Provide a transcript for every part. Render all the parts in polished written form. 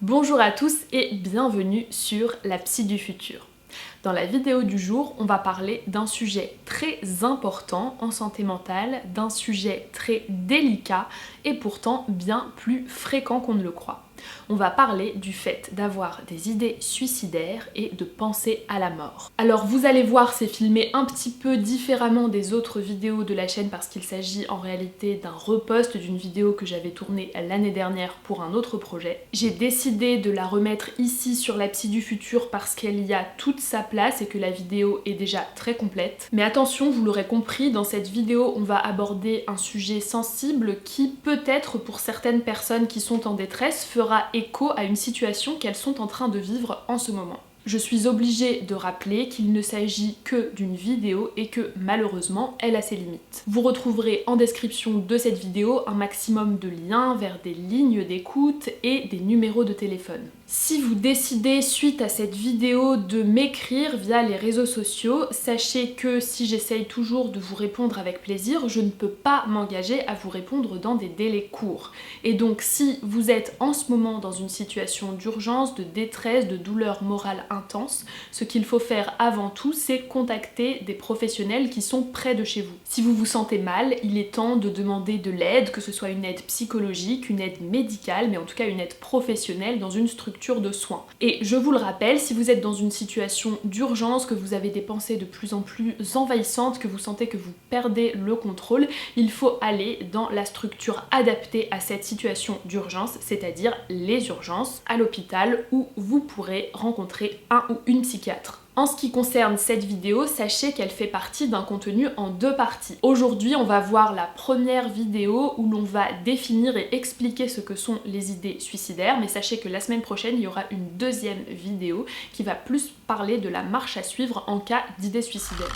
Bonjour à tous et bienvenue sur la Psy du futur. Dans la vidéo du jour, on va parler d'un sujet très important en santé mentale, d'un sujet très délicat et pourtant bien plus fréquent qu'on ne le croit. On va parler du fait d'avoir des idées suicidaires et de penser à la mort. Alors vous allez voir, c'est filmé un petit peu différemment des autres vidéos de la chaîne parce qu'il s'agit en réalité d'un repost d'une vidéo que j'avais tournée l'année dernière pour un autre projet. J'ai décidé de la remettre ici sur la Psy du futur parce qu'elle y a toute sa place et que la vidéo est déjà très complète. Mais attention, vous l'aurez compris, dans cette vidéo on va aborder un sujet sensible qui peut-être pour certaines personnes qui sont en détresse fera écho à une situation qu'elles sont en train de vivre en ce moment. Je suis obligée de rappeler qu'il ne s'agit que d'une vidéo et que malheureusement elle a ses limites. Vous retrouverez en description de cette vidéo un maximum de liens vers des lignes d'écoute et des numéros de téléphone. Si vous décidez suite à cette vidéo de m'écrire via les réseaux sociaux, sachez que si j'essaye toujours de vous répondre avec plaisir, je ne peux pas m'engager à vous répondre dans des délais courts. Et donc si vous êtes en ce moment dans une situation d'urgence, de détresse, de douleur morale intense, ce qu'il faut faire avant tout, c'est contacter des professionnels qui sont près de chez vous. Si vous vous sentez mal, il est temps de demander de l'aide, que ce soit une aide psychologique, une aide médicale, mais en tout cas une aide professionnelle dans une structure de soins. Et je vous le rappelle, si vous êtes dans une situation d'urgence, que vous avez des pensées de plus en plus envahissantes, que vous sentez que vous perdez le contrôle, il faut aller dans la structure adaptée à cette situation d'urgence, c'est-à-dire les urgences à l'hôpital où vous pourrez rencontrer un ou une psychiatre. En ce qui concerne cette vidéo, sachez qu'elle fait partie d'un contenu en deux parties. Aujourd'hui, on va voir la première vidéo où l'on va définir et expliquer ce que sont les idées suicidaires, mais sachez que la semaine prochaine, il y aura une deuxième vidéo qui va plus parler de la marche à suivre en cas d'idées suicidaires.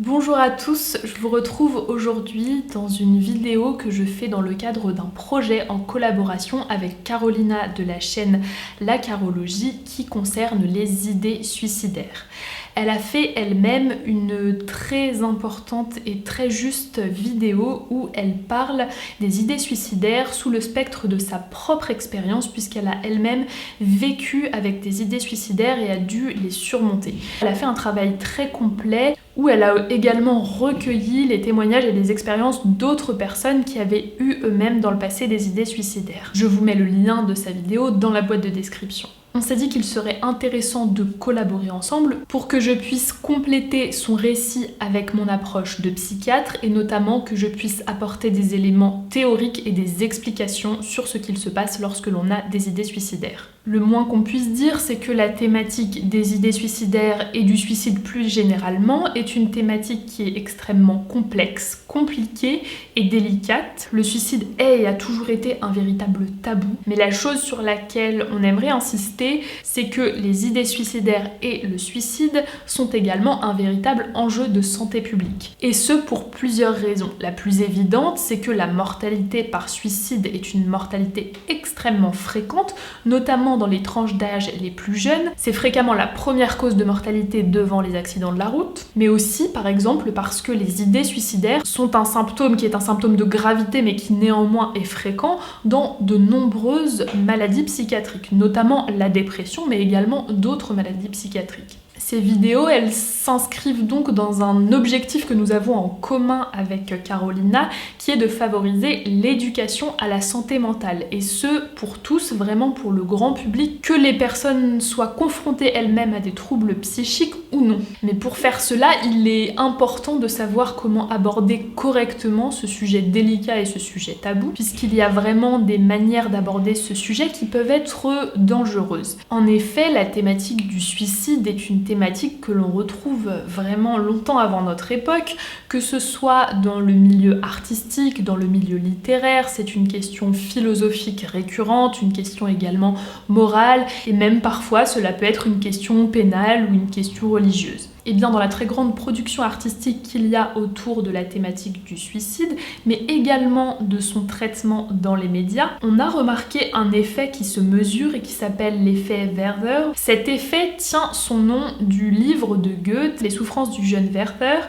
Bonjour à tous, je vous retrouve aujourd'hui dans une vidéo que je fais dans le cadre d'un projet en collaboration avec Carolina de la chaîne La Carologie qui concerne les idées suicidaires. Elle a fait elle-même une très importante et très juste vidéo où elle parle des idées suicidaires sous le spectre de sa propre expérience puisqu'elle a elle-même vécu avec des idées suicidaires et a dû les surmonter. Elle a fait un travail très complet où elle a également recueilli les témoignages et les expériences d'autres personnes qui avaient eu eux-mêmes dans le passé des idées suicidaires. Je vous mets le lien de sa vidéo dans la boîte de description. On s'est dit qu'il serait intéressant de collaborer ensemble pour que je puisse compléter son récit avec mon approche de psychiatre et notamment que je puisse apporter des éléments théoriques et des explications sur ce qu'il se passe lorsque l'on a des idées suicidaires. Le moins qu'on puisse dire, c'est que la thématique des idées suicidaires et du suicide plus généralement est une thématique qui est extrêmement complexe, compliquée et délicate. Le suicide est et a toujours été un véritable tabou, mais la chose sur laquelle on aimerait insister, c'est que les idées suicidaires et le suicide sont également un véritable enjeu de santé publique. Et ce pour plusieurs raisons. La plus évidente, c'est que la mortalité par suicide est une mortalité extrêmement fréquente, notamment dans les tranches d'âge les plus jeunes. C'est fréquemment la première cause de mortalité devant les accidents de la route, mais aussi par exemple parce que les idées suicidaires sont un symptôme qui est un symptôme de gravité mais qui néanmoins est fréquent dans de nombreuses maladies psychiatriques, notamment la dépression mais également d'autres maladies psychiatriques. Ces vidéos, elles s'inscrivent donc dans un objectif que nous avons en commun avec Carolina, qui est de favoriser l'éducation à la santé mentale. Et ce, pour tous, vraiment pour le grand public, que les personnes soient confrontées elles-mêmes à des troubles psychiques ou non. Mais pour faire cela, il est important de savoir comment aborder correctement ce sujet délicat et ce sujet tabou, puisqu'il y a vraiment des manières d'aborder ce sujet qui peuvent être dangereuses. En effet, la thématique du suicide est une thématique que l'on retrouve vraiment longtemps avant notre époque, que ce soit dans le milieu artistique, dans le milieu littéraire, c'est une question philosophique récurrente, une question également morale, et même parfois cela peut être une question pénale ou une question religieuse. et bien dans la très grande production artistique qu'il y a autour de la thématique du suicide, mais également de son traitement dans les médias, on a remarqué un effet qui se mesure et qui s'appelle l'effet Werther. Cet effet tient son nom du livre de Goethe, Les souffrances du jeune Werther,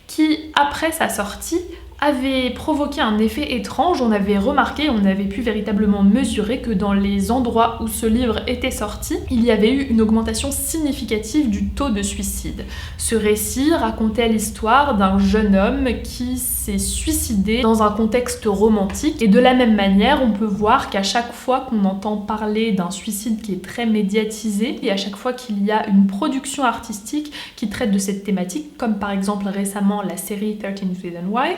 qui, après sa sortie, avait provoqué un effet étrange. On avait remarqué, on avait pu véritablement mesurer que dans les endroits où ce livre était sorti, il y avait eu une augmentation significative du taux de suicide. Ce récit racontait l'histoire d'un jeune homme qui s'est suicidé dans un contexte romantique, et de la même manière, on peut voir qu'à chaque fois qu'on entend parler d'un suicide qui est très médiatisé, et à chaque fois qu'il y a une production artistique qui traite de cette thématique, comme par exemple récemment la série 13 Reasons Why,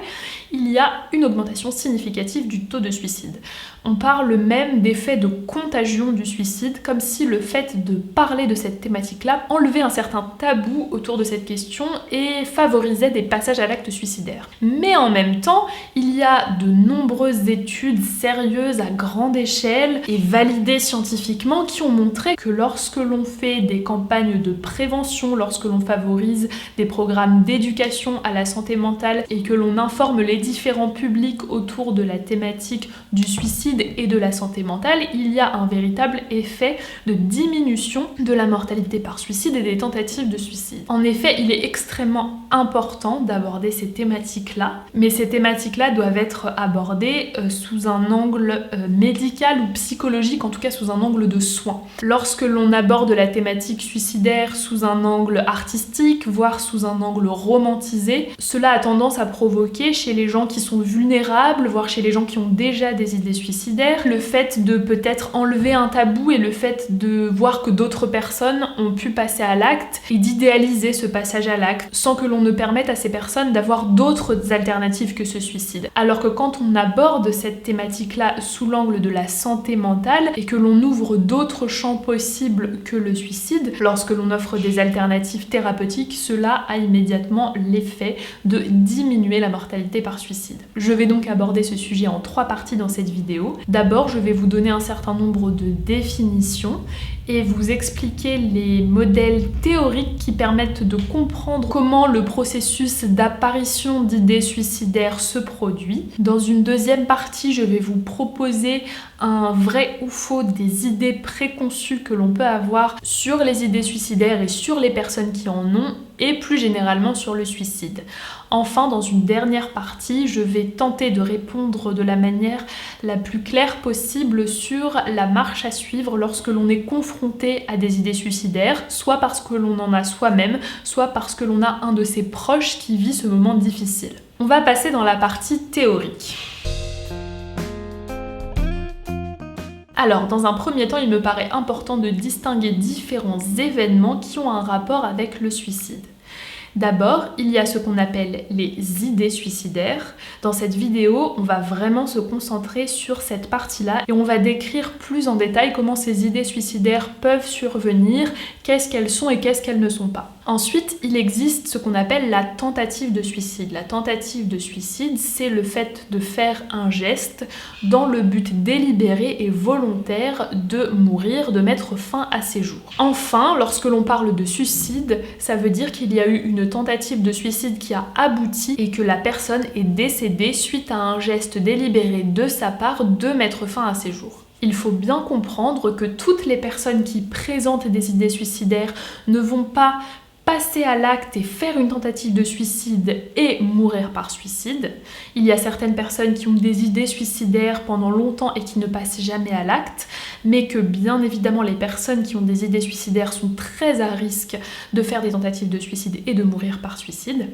il y a une augmentation significative du taux de suicide. On parle même d'effet de contagion du suicide, comme si le fait de parler de cette thématique-là enlevait un certain tabou autour de cette question et favorisait des passages à l'acte suicidaire. Mais en même temps, il y a de nombreuses études sérieuses à grande échelle et validées scientifiquement qui ont montré que lorsque l'on fait des campagnes de prévention, lorsque l'on favorise des programmes d'éducation à la santé mentale et que l'on informe les différents publics autour de la thématique du suicide et de la santé mentale, il y a un véritable effet de diminution de la mortalité par suicide et des tentatives de suicide. En effet, il est extrêmement important d'aborder ces thématiques-là, mais ces thématiques-là doivent être abordées sous un angle médical ou psychologique, en tout cas sous un angle de soin. Lorsque l'on aborde la thématique suicidaire sous un angle artistique, voire sous un angle romantisé, cela a tendance à provoquer chez les gens qui sont vulnérables, voire chez les gens qui ont déjà des idées suicidaires, le fait de peut-être enlever un tabou et le fait de voir que d'autres personnes ont pu passer à l'acte et d'idéaliser ce passage à l'acte sans que l'on ne permette à ces personnes d'avoir d'autres alternatives que ce suicide. Alors que quand on aborde cette thématique-là sous l'angle de la santé mentale et que l'on ouvre d'autres champs possibles que le suicide, lorsque l'on offre des alternatives thérapeutiques, cela a immédiatement l'effet de diminuer la mortalité par suicide. Je vais donc aborder ce sujet en 3 parties dans cette vidéo. D'abord, je vais vous donner un certain nombre de définitions et vous expliquer les modèles théoriques qui permettent de comprendre comment le processus d'apparition d'idées suicidaires se produit. Dans une deuxième partie, je vais vous proposer un vrai ou faux des idées préconçues que l'on peut avoir sur les idées suicidaires et sur les personnes qui en ont, et plus généralement sur le suicide. Enfin, dans une dernière partie, je vais tenter de répondre de la manière la plus claire possible sur la marche à suivre lorsque l'on est confronté à des idées suicidaires, soit parce que l'on en a soi-même, soit parce que l'on a un de ses proches qui vit ce moment difficile. On va passer dans la partie théorique. Alors, dans un premier temps, il me paraît important de distinguer différents événements qui ont un rapport avec le suicide. D'abord, il y a ce qu'on appelle les idées suicidaires. Dans cette vidéo, on va vraiment se concentrer sur cette partie-là et on va décrire plus en détail comment ces idées suicidaires peuvent survenir, qu'est-ce qu'elles sont et qu'est-ce qu'elles ne sont pas. Ensuite, il existe ce qu'on appelle la tentative de suicide. La tentative de suicide, c'est le fait de faire un geste dans le but délibéré et volontaire de mourir, de mettre fin à ses jours. Enfin, lorsque l'on parle de suicide, ça veut dire qu'il y a eu une tentative de suicide qui a abouti et que la personne est décédée suite à un geste délibéré de sa part de mettre fin à ses jours. Il faut bien comprendre que toutes les personnes qui présentent des idées suicidaires ne vont pas passer à l'acte et faire une tentative de suicide et mourir par suicide. Il y a certaines personnes qui ont des idées suicidaires pendant longtemps et qui ne passent jamais à l'acte, mais que bien évidemment les personnes qui ont des idées suicidaires sont très à risque de faire des tentatives de suicide et de mourir par suicide.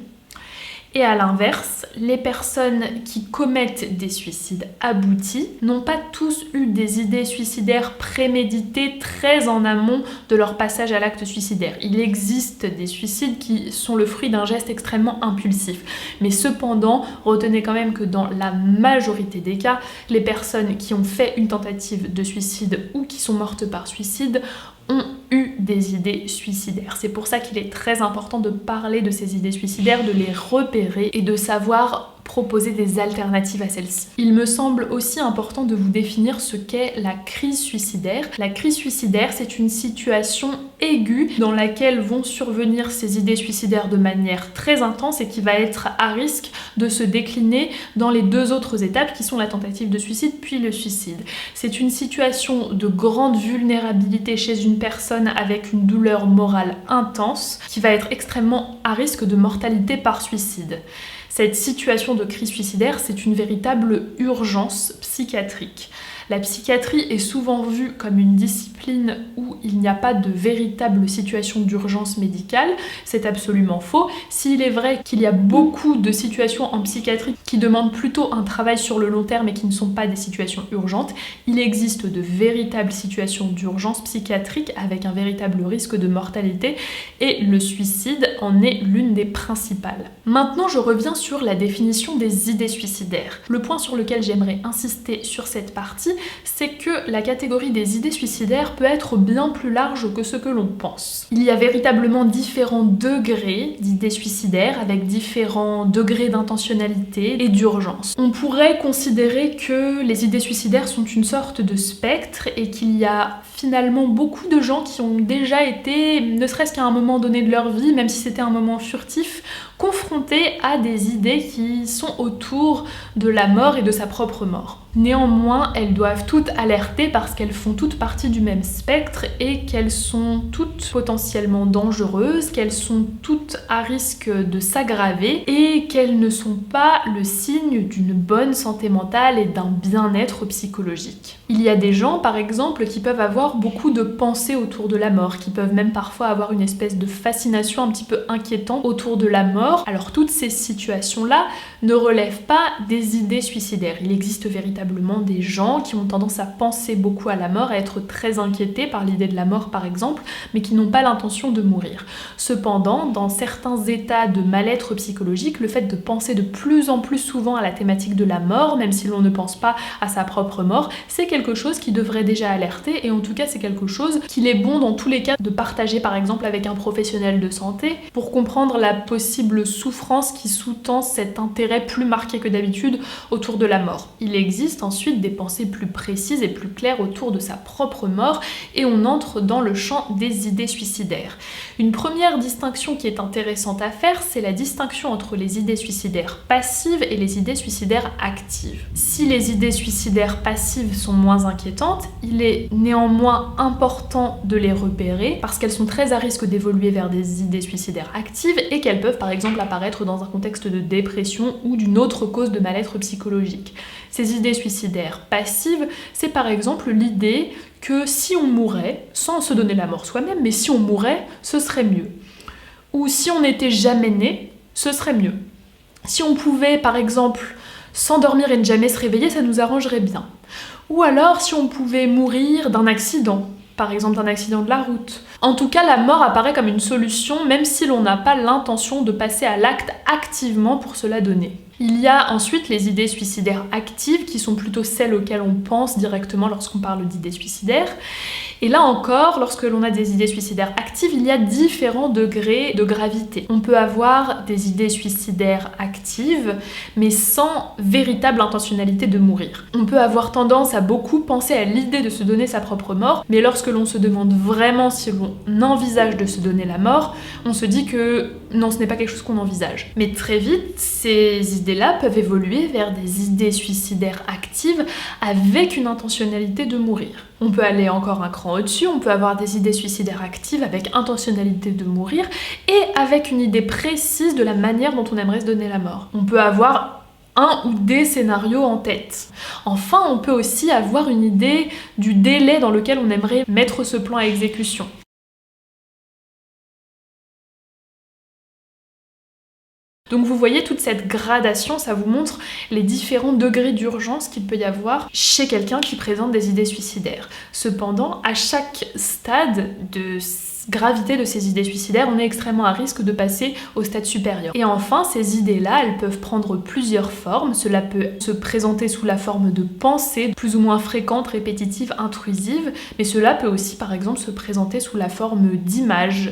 Et à l'inverse, les personnes qui commettent des suicides aboutis n'ont pas tous eu des idées suicidaires préméditées très en amont de leur passage à l'acte suicidaire. Il existe des suicides qui sont le fruit d'un geste extrêmement impulsif. Mais cependant, retenez quand même que dans la majorité des cas, les personnes qui ont fait une tentative de suicide ou qui sont mortes par suicide ont eu des idées suicidaires. C'est pour ça qu'il est très important de parler de ces idées suicidaires, de les repérer et de savoir proposer des alternatives à celles-ci. Il me semble aussi important de vous définir ce qu'est la crise suicidaire. La crise suicidaire, c'est une situation aiguë dans laquelle vont survenir ces idées suicidaires de manière très intense et qui va être à risque de se décliner dans les deux autres étapes qui sont la tentative de suicide puis le suicide. C'est une situation de grande vulnérabilité chez une personne avec une douleur morale intense qui va être extrêmement à risque de mortalité par suicide. Cette situation de crise suicidaire, c'est une véritable urgence psychiatrique. La psychiatrie est souvent vue comme une discipline où il n'y a pas de véritable situation d'urgence médicale. C'est absolument faux. S'il est vrai qu'il y a beaucoup de situations en psychiatrie qui demandent plutôt un travail sur le long terme et qui ne sont pas des situations urgentes, il existe de véritables situations d'urgence psychiatrique avec un véritable risque de mortalité et le suicide en est l'une des principales. Maintenant, je reviens sur la définition des idées suicidaires. Le point sur lequel j'aimerais insister sur cette partie, c'est que la catégorie des idées suicidaires peut être bien plus large que ce que l'on pense. Il y a véritablement différents degrés d'idées suicidaires avec différents degrés d'intentionnalité et d'urgence. On pourrait considérer que les idées suicidaires sont une sorte de spectre et qu'il y a finalement beaucoup de gens qui ont déjà été, ne serait-ce qu'à un moment donné de leur vie, même si c'était un moment furtif, confrontés à des idées qui sont autour de la mort et de sa propre mort. Néanmoins, elles doivent toutes alerter parce qu'elles font toutes partie du même spectre et qu'elles sont toutes potentiellement dangereuses, qu'elles sont toutes à risque de s'aggraver et qu'elles ne sont pas le signe d'une bonne santé mentale et d'un bien-être psychologique. Il y a des gens, par exemple, qui peuvent avoir beaucoup de pensées autour de la mort, qui peuvent même parfois avoir une espèce de fascination un petit peu inquiétante autour de la mort. Alors toutes ces situations-là ne relèvent pas des idées suicidaires. Il existe véritablement des gens qui ont tendance à penser beaucoup à la mort, à être très inquiétés par l'idée de la mort par exemple, mais qui n'ont pas l'intention de mourir. Cependant, dans certains états de mal-être psychologique, le fait de penser de plus en plus souvent à la thématique de la mort, même si l'on ne pense pas à sa propre mort, c'est quelque chose qui devrait déjà alerter et en tout cas c'est quelque chose qu'il est bon dans tous les cas de partager par exemple avec un professionnel de santé pour comprendre la possible souffrance qui sous-tend cet intérêt plus marqué que d'habitude autour de la mort. Il existe ensuite des pensées plus précises et plus claires autour de sa propre mort et on entre dans le champ des idées suicidaires. Une première distinction qui est intéressante à faire, c'est la distinction entre les idées suicidaires passives et les idées suicidaires actives. Si les idées suicidaires passives sont moins inquiétantes, il est néanmoins important de les repérer parce qu'elles sont très à risque d'évoluer vers des idées suicidaires actives et qu'elles peuvent par exemple apparaître dans un contexte de dépression ou d'une autre cause de mal-être psychologique. Ces idées suicidaires passives, c'est par exemple l'idée que si on mourait, sans se donner la mort soi-même, mais si on mourait, ce serait mieux. Ou si on n'était jamais né, ce serait mieux. Si on pouvait par exemple s'endormir et ne jamais se réveiller, ça nous arrangerait bien. Ou alors si on pouvait mourir d'un accident, par exemple d'un accident de la route. En tout cas, la mort apparaît comme une solution, même si l'on n'a pas l'intention de passer à l'acte activement pour se la donner. Il y a ensuite les idées suicidaires actives, qui sont plutôt celles auxquelles on pense directement lorsqu'on parle d'idées suicidaires. Et là encore, lorsque l'on a des idées suicidaires actives, il y a différents degrés de gravité. On peut avoir des idées suicidaires actives, mais sans véritable intentionnalité de mourir. On peut avoir tendance à beaucoup penser à l'idée de se donner sa propre mort, mais lorsque l'on se demande vraiment si l'on envisage de se donner la mort, on se dit que non, ce n'est pas quelque chose qu'on envisage. Mais très vite, ces idées-là peuvent évoluer vers des idées suicidaires actives avec une intentionnalité de mourir. On peut aller encore un cran au-dessus, on peut avoir des idées suicidaires actives avec intentionnalité de mourir et avec une idée précise de la manière dont on aimerait se donner la mort. On peut avoir un ou des scénarios en tête. Enfin, on peut aussi avoir une idée du délai dans lequel on aimerait mettre ce plan à exécution. Donc vous voyez toute cette gradation, ça vous montre les différents degrés d'urgence qu'il peut y avoir chez quelqu'un qui présente des idées suicidaires. Cependant, à chaque stade de gravité de ces idées suicidaires, on est extrêmement à risque de passer au stade supérieur. Et enfin, ces idées-là, elles peuvent prendre plusieurs formes. Cela peut se présenter sous la forme de pensées plus ou moins fréquentes, répétitives, intrusives, mais cela peut aussi par exemple se présenter sous la forme d'images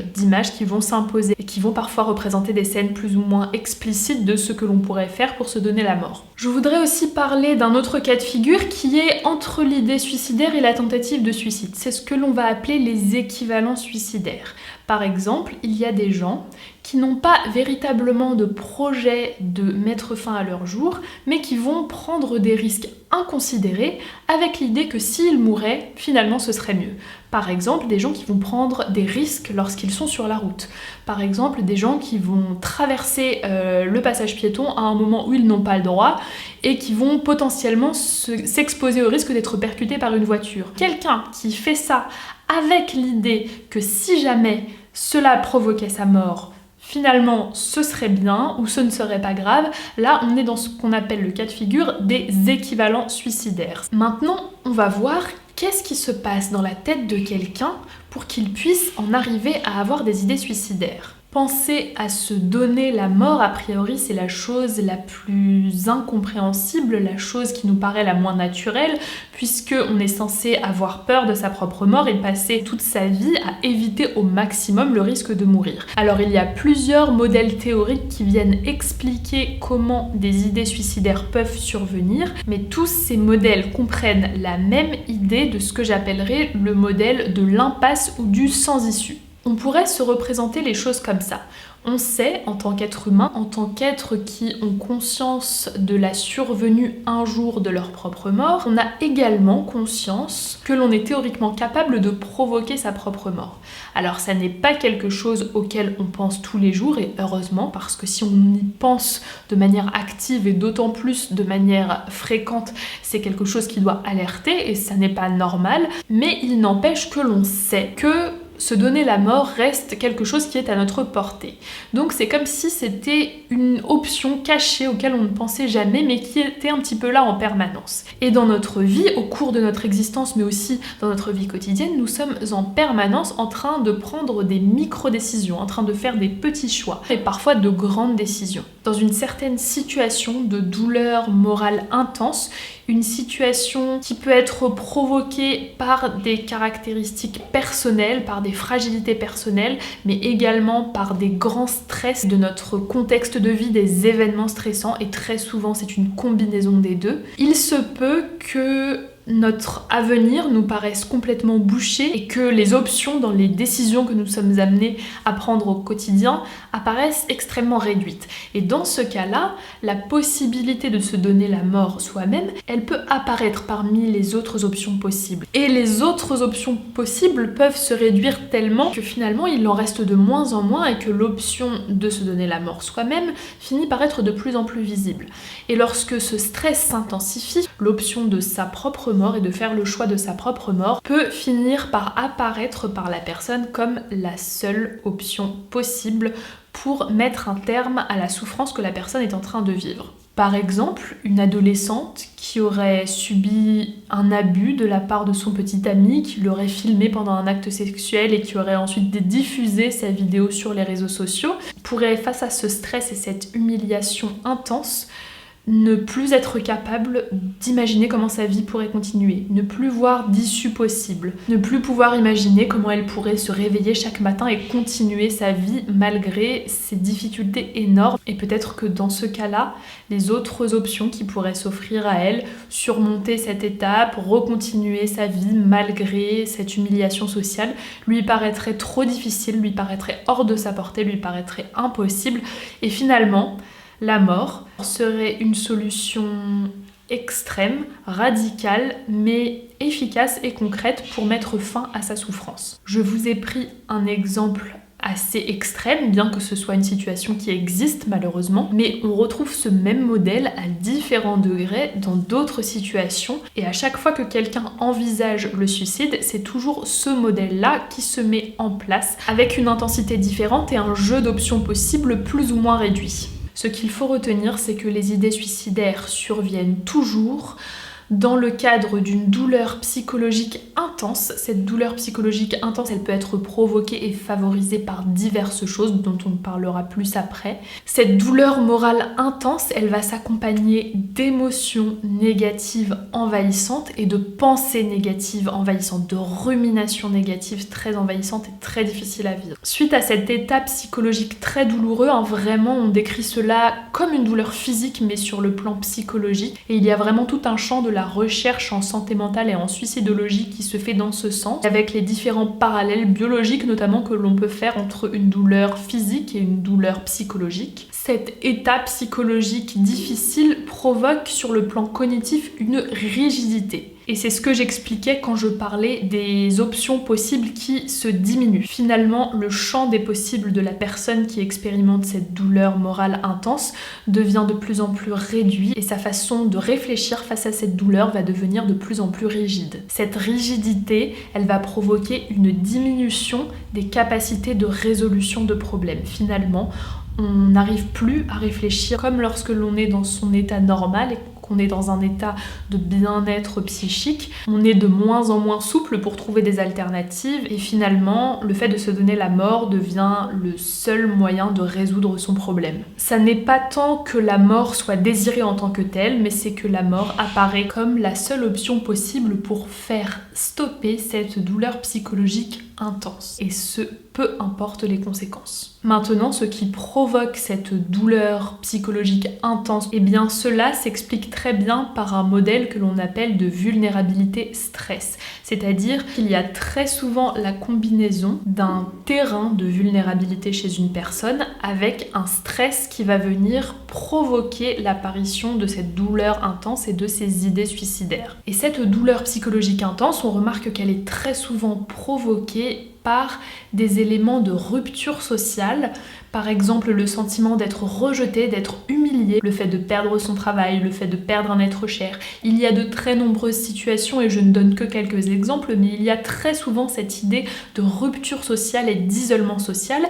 qui vont s'imposer et qui vont parfois représenter des scènes plus ou moins explicites de ce que l'on pourrait faire pour se donner la mort. Je voudrais aussi parler d'un autre cas de figure qui est entre l'idée suicidaire et la tentative de suicide. C'est ce que l'on va appeler les équivalents suicidaires. Par exemple, il y a des gens qui n'ont pas véritablement de projet de mettre fin à leur jour, mais qui vont prendre des risques inconsidérés avec l'idée que s'ils mouraient, finalement ce serait mieux. Par exemple, des gens qui vont prendre des risques lorsqu'ils sont sur la route. Par exemple, des gens qui vont traverser le passage piéton à un moment où ils n'ont pas le droit et qui vont potentiellement s'exposer au risque d'être percutés par une voiture. Quelqu'un qui fait ça avec l'idée que si jamais cela provoquait sa mort, finalement ce serait bien ou ce ne serait pas grave, là on est dans ce qu'on appelle le cas de figure des équivalents suicidaires. Maintenant, on va voir qu'est-ce qui se passe dans la tête de quelqu'un pour qu'il puisse en arriver à avoir des idées suicidaires. Penser à se donner la mort, a priori, c'est la chose la plus incompréhensible, la chose qui nous paraît la moins naturelle, puisqu'on est censé avoir peur de sa propre mort et passer toute sa vie à éviter au maximum le risque de mourir. Alors il y a plusieurs modèles théoriques qui viennent expliquer comment des idées suicidaires peuvent survenir, mais tous ces modèles comprennent la même idée de ce que j'appellerais le modèle de l'impasse ou du sans-issue. On pourrait se représenter les choses comme ça. On sait, en tant qu'être humain, en tant qu'être qui ont conscience de la survenue un jour de leur propre mort, on a également conscience que l'on est théoriquement capable de provoquer sa propre mort. Alors ça n'est pas quelque chose auquel on pense tous les jours, et heureusement, parce que si on y pense de manière active et d'autant plus de manière fréquente, c'est quelque chose qui doit alerter et ça n'est pas normal, mais il n'empêche que l'on sait que se donner la mort reste quelque chose qui est à notre portée. Donc c'est comme si c'était une option cachée auquel on ne pensait jamais, mais qui était un petit peu là en permanence. Et dans notre vie, au cours de notre existence, mais aussi dans notre vie quotidienne, nous sommes en permanence en train de prendre des micro-décisions, en train de faire des petits choix, et parfois de grandes décisions. Dans une certaine situation de douleur morale intense, une situation qui peut être provoquée par des caractéristiques personnelles, par des fragilités personnelles, mais également par des grands stress de notre contexte de vie, des événements stressants, et très souvent c'est une combinaison des deux. Il se peut que notre avenir nous paraisse complètement bouché et que les options dans les décisions que nous sommes amenés à prendre au quotidien apparaissent extrêmement réduites. Et dans ce cas-là, la possibilité de se donner la mort soi-même, elle peut apparaître parmi les autres options possibles. Et les autres options possibles peuvent se réduire tellement que finalement il en reste de moins en moins et que l'option de se donner la mort soi-même finit par être de plus en plus visible. Et lorsque ce stress s'intensifie, l'option de sa propre mort et de faire le choix de sa propre mort peut finir par apparaître par la personne comme la seule option possible pour mettre un terme à la souffrance que la personne est en train de vivre. Par exemple, une adolescente qui aurait subi un abus de la part de son petit ami, qui l'aurait filmé pendant un acte sexuel et qui aurait ensuite diffusé sa vidéo sur les réseaux sociaux, pourrait, face à ce stress et cette humiliation intense, ne plus être capable d'imaginer comment sa vie pourrait continuer, ne plus voir d'issue possible, ne plus pouvoir imaginer comment elle pourrait se réveiller chaque matin et continuer sa vie malgré ces difficultés énormes. Et peut-être que dans ce cas-là, les autres options qui pourraient s'offrir à elle, surmonter cette étape, recontinuer sa vie malgré cette humiliation sociale, lui paraîtraient trop difficiles, lui paraîtraient hors de sa portée, lui paraîtraient impossibles. Et finalement, la mort serait une solution extrême, radicale, mais efficace et concrète pour mettre fin à sa souffrance. Je vous ai pris un exemple assez extrême, bien que ce soit une situation qui existe malheureusement, mais on retrouve ce même modèle à différents degrés dans d'autres situations, et à chaque fois que quelqu'un envisage le suicide, c'est toujours ce modèle-là qui se met en place, avec une intensité différente et un jeu d'options possibles plus ou moins réduit. Ce qu'il faut retenir, c'est que les idées suicidaires surviennent toujours dans le cadre d'une douleur psychologique intense. Cette douleur psychologique intense, elle peut être provoquée et favorisée par diverses choses dont on parlera plus après. Cette douleur morale intense, elle va s'accompagner d'émotions négatives envahissantes et de pensées négatives envahissantes, de ruminations négatives très envahissantes et très difficiles à vivre. Suite à cet état psychologique très douloureux, vraiment on décrit cela comme une douleur physique mais sur le plan psychologique, et il y a vraiment tout un champ de la recherche en santé mentale et en suicidologie qui se fait dans ce sens, avec les différents parallèles biologiques notamment que l'on peut faire entre une douleur physique et une douleur psychologique. Cet état psychologique difficile provoque sur le plan cognitif une rigidité. Et c'est ce que j'expliquais quand je parlais des options possibles qui se diminuent. Finalement, le champ des possibles de la personne qui expérimente cette douleur morale intense devient de plus en plus réduit et sa façon de réfléchir face à cette douleur va devenir de plus en plus rigide. Cette rigidité, elle va provoquer une diminution des capacités de résolution de problèmes. Finalement, on n'arrive plus à réfléchir comme lorsque l'on est dans son état normal et qu'on est dans un état de bien-être psychique. On est de moins en moins souple pour trouver des alternatives et finalement, le fait de se donner la mort devient le seul moyen de résoudre son problème. Ça n'est pas tant que la mort soit désirée en tant que telle, mais c'est que la mort apparaît comme la seule option possible pour faire stopper cette douleur psychologique intense. Et ce, peu importe les conséquences. Maintenant, ce qui provoque cette douleur psychologique intense, eh bien cela s'explique très bien par un modèle que l'on appelle de vulnérabilité stress. C'est-à-dire qu'il y a très souvent la combinaison d'un terrain de vulnérabilité chez une personne avec un stress qui va venir provoquer l'apparition de cette douleur intense et de ces idées suicidaires. Et cette douleur psychologique intense, on remarque qu'elle est très souvent provoquée par des éléments de rupture sociale, par exemple le sentiment d'être rejeté, d'être humilié, le fait de perdre son travail, le fait de perdre un être cher. Il y a de très nombreuses situations et je ne donne que quelques exemples, mais il y a très souvent cette idée de rupture sociale et d'isolement social,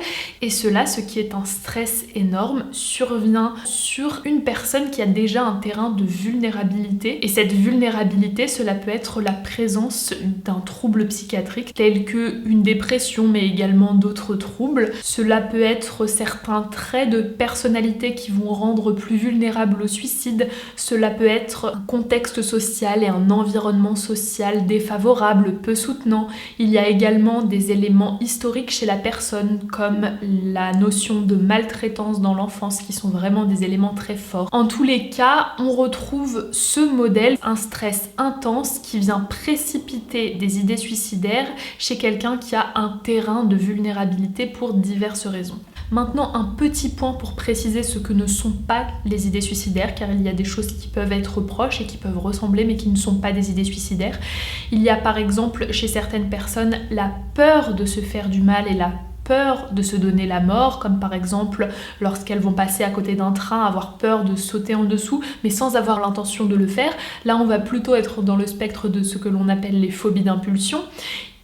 et cela, ce qui est un stress énorme, survient sur une personne qui a déjà un terrain de vulnérabilité, et cette vulnérabilité, cela peut être la présence d'un trouble psychiatrique tel qu'une dépression, mais également d'autres troubles. Cela peut être certains traits de personnalité qui vont rendre plus vulnérables au suicide. Cela peut être un contexte social et un environnement social défavorable, peu soutenant. Il y a également des éléments historiques chez la personne, comme la notion de maltraitance dans l'enfance, qui sont vraiment des éléments très forts. En tous les cas, on retrouve ce modèle, un stress intense qui vient précipiter des idées suicidaires chez quelqu'un qui a un terrain de vulnérabilité pour diverses raisons. Maintenant, un petit point pour préciser ce que ne sont pas les idées suicidaires, car il y a des choses qui peuvent être proches et qui peuvent ressembler, mais qui ne sont pas des idées suicidaires. Il y a par exemple chez certaines personnes la peur de se faire du mal et la peur de se donner la mort, comme par exemple lorsqu'elles vont passer à côté d'un train, avoir peur de sauter en dessous, mais sans avoir l'intention de le faire. Là, on va plutôt être dans le spectre de ce que l'on appelle les phobies d'impulsion.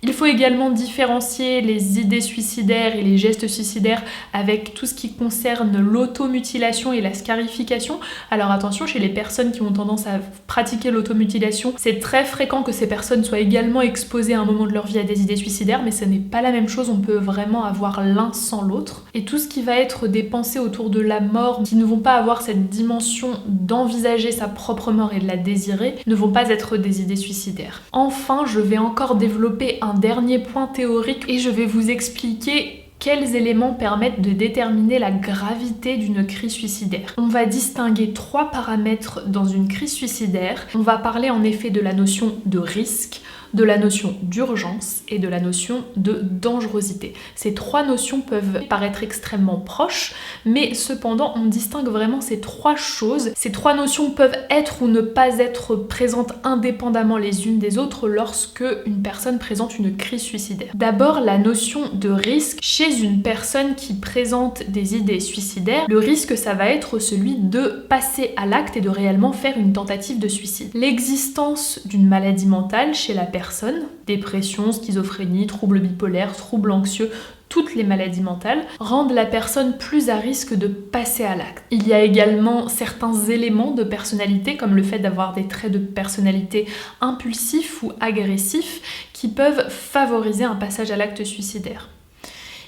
Il faut également différencier les idées suicidaires et les gestes suicidaires avec tout ce qui concerne l'automutilation et la scarification. Alors attention, chez les personnes qui ont tendance à pratiquer l'automutilation, c'est très fréquent que ces personnes soient également exposées à un moment de leur vie à des idées suicidaires, mais ce n'est pas la même chose, on peut vraiment avoir l'un sans l'autre. Et tout ce qui va être des pensées autour de la mort, qui ne vont pas avoir cette dimension d'envisager sa propre mort et de la désirer, ne vont pas être des idées suicidaires. Enfin, je vais encore développer un dernier point théorique et je vais vous expliquer quels éléments permettent de déterminer la gravité d'une crise suicidaire. On va distinguer 3 paramètres dans une crise suicidaire. On va parler en effet de la notion de risque, de la notion d'urgence et de la notion de dangerosité. Ces 3 notions peuvent paraître extrêmement proches, mais cependant on distingue vraiment ces 3 choses. Ces 3 notions peuvent être ou ne pas être présentes indépendamment les unes des autres lorsque une personne présente une crise suicidaire. D'abord, la notion de risque. Chez une personne qui présente des idées suicidaires, le risque, ça va être celui de passer à l'acte et de réellement faire une tentative de suicide. L'existence d'une maladie mentale chez la personne, dépression, schizophrénie, troubles bipolaires, troubles anxieux, toutes les maladies mentales, rendent la personne plus à risque de passer à l'acte. Il y a également certains éléments de personnalité, comme le fait d'avoir des traits de personnalité impulsifs ou agressifs, qui peuvent favoriser un passage à l'acte suicidaire.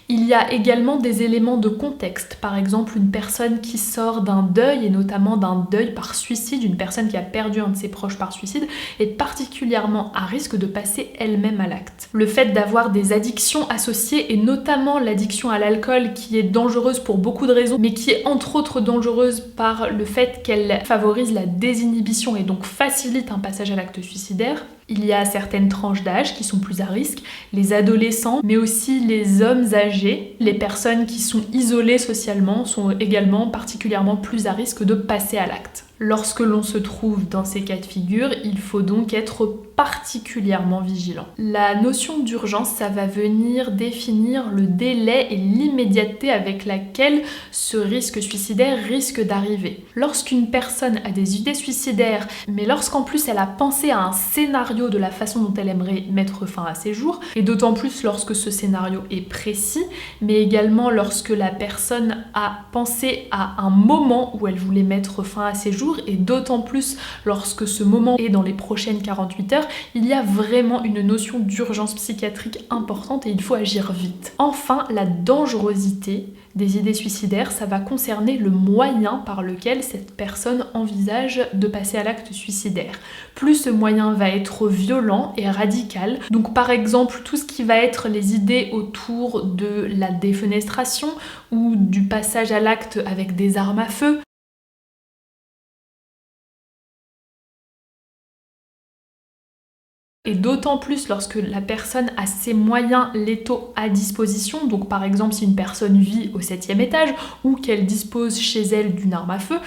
Il y a également des éléments de contexte, par exemple une personne qui sort d'un deuil, et notamment d'un deuil par suicide, une personne qui a perdu un de ses proches par suicide, est particulièrement à risque de passer elle-même à l'acte. Le fait d'avoir des addictions associées, et notamment l'addiction à l'alcool qui est dangereuse pour beaucoup de raisons, mais qui est entre autres dangereuse par le fait qu'elle favorise la désinhibition et donc facilite un passage à l'acte suicidaire. Il y a certaines tranches d'âge qui sont plus à risque, les adolescents, mais aussi les hommes âgés. Les personnes qui sont isolées socialement sont également particulièrement plus à risque de passer à l'acte. Lorsque l'on se trouve dans ces cas de figure, il faut donc être particulièrement vigilant. La notion d'urgence, ça va venir définir le délai et l'immédiateté avec laquelle ce risque suicidaire risque d'arriver. Lorsqu'une personne a des idées suicidaires, mais lorsqu'en plus elle a pensé à un scénario de la façon dont elle aimerait mettre fin à ses jours, et d'autant plus lorsque ce scénario est précis, mais également lorsque la personne a pensé à un moment où elle voulait mettre fin à ses jours, et d'autant plus lorsque ce moment est dans les prochaines 48 heures, il y a vraiment une notion d'urgence psychiatrique importante et il faut agir vite. Enfin, la dangerosité des idées suicidaires, ça va concerner le moyen par lequel cette personne envisage de passer à l'acte suicidaire. Plus ce moyen va être violent et radical, donc par exemple tout ce qui va être les idées autour de la défenestration ou du passage à l'acte avec des armes à feu, et d'autant plus lorsque la personne a ses moyens létaux à disposition, donc par exemple si une personne vit au 7e étage ou qu'elle dispose chez elle d'une arme à feu,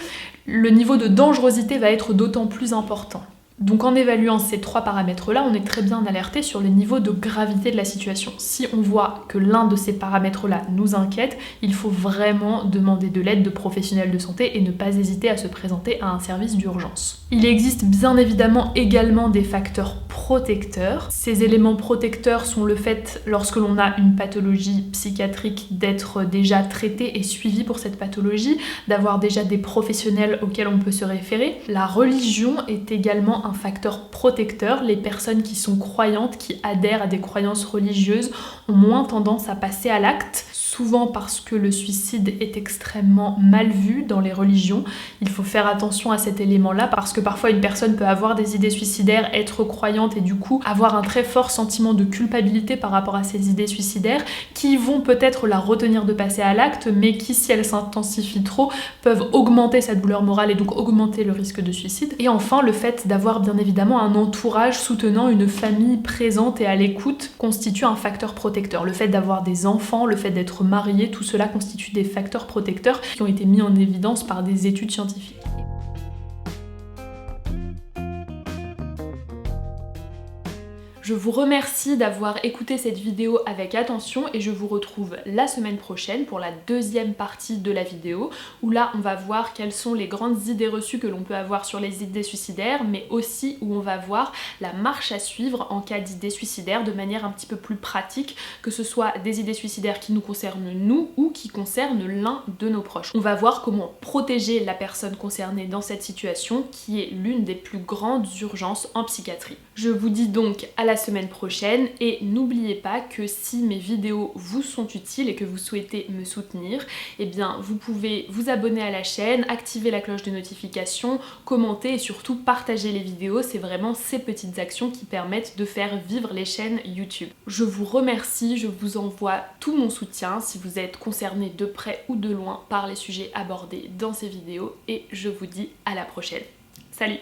le niveau de dangerosité va être d'autant plus important. Donc en évaluant ces trois paramètres-là, on est très bien alerté sur le niveau de gravité de la situation. Si on voit que l'un de ces paramètres-là nous inquiète, il faut vraiment demander de l'aide de professionnels de santé et ne pas hésiter à se présenter à un service d'urgence. Il existe bien évidemment également des facteurs protecteurs. Ces éléments protecteurs sont le fait, lorsque l'on a une pathologie psychiatrique, d'être déjà traité et suivi pour cette pathologie, d'avoir déjà des professionnels auxquels on peut se référer. La religion est également un facteur protecteur. Les personnes qui sont croyantes, qui adhèrent à des croyances religieuses, ont moins tendance à passer à l'acte, souvent parce que le suicide est extrêmement mal vu dans les religions. Il faut faire attention à cet élément-là parce que parfois une personne peut avoir des idées suicidaires, être croyante et du coup avoir un très fort sentiment de culpabilité par rapport à ces idées suicidaires qui vont peut-être la retenir de passer à l'acte, mais qui, si elles s'intensifient trop, peuvent augmenter sa douleur morale et donc augmenter le risque de suicide. Et enfin, le fait d'avoir bien évidemment un entourage soutenant, une famille présente et à l'écoute constitue un facteur protecteur. Le fait d'avoir des enfants, le fait d'être marié, tout cela constitue des facteurs protecteurs qui ont été mis en évidence par des études scientifiques. Je vous remercie d'avoir écouté cette vidéo avec attention et je vous retrouve la semaine prochaine pour la deuxième partie de la vidéo où là on va voir quelles sont les grandes idées reçues que l'on peut avoir sur les idées suicidaires, mais aussi où on va voir la marche à suivre en cas d'idées suicidaires de manière un petit peu plus pratique, que ce soit des idées suicidaires qui nous concernent nous ou qui concernent l'un de nos proches. On va voir comment protéger la personne concernée dans cette situation qui est l'une des plus grandes urgences en psychiatrie. Je vous dis donc à la semaine prochaine et n'oubliez pas que si mes vidéos vous sont utiles et que vous souhaitez me soutenir, eh bien vous pouvez vous abonner à la chaîne, activer la cloche de notification, commenter et surtout partager les vidéos. C'est vraiment ces petites actions qui permettent de faire vivre les chaînes YouTube. Je vous remercie, je vous envoie tout mon soutien si vous êtes concerné de près ou de loin par les sujets abordés dans ces vidéos et je vous dis à la prochaine. Salut!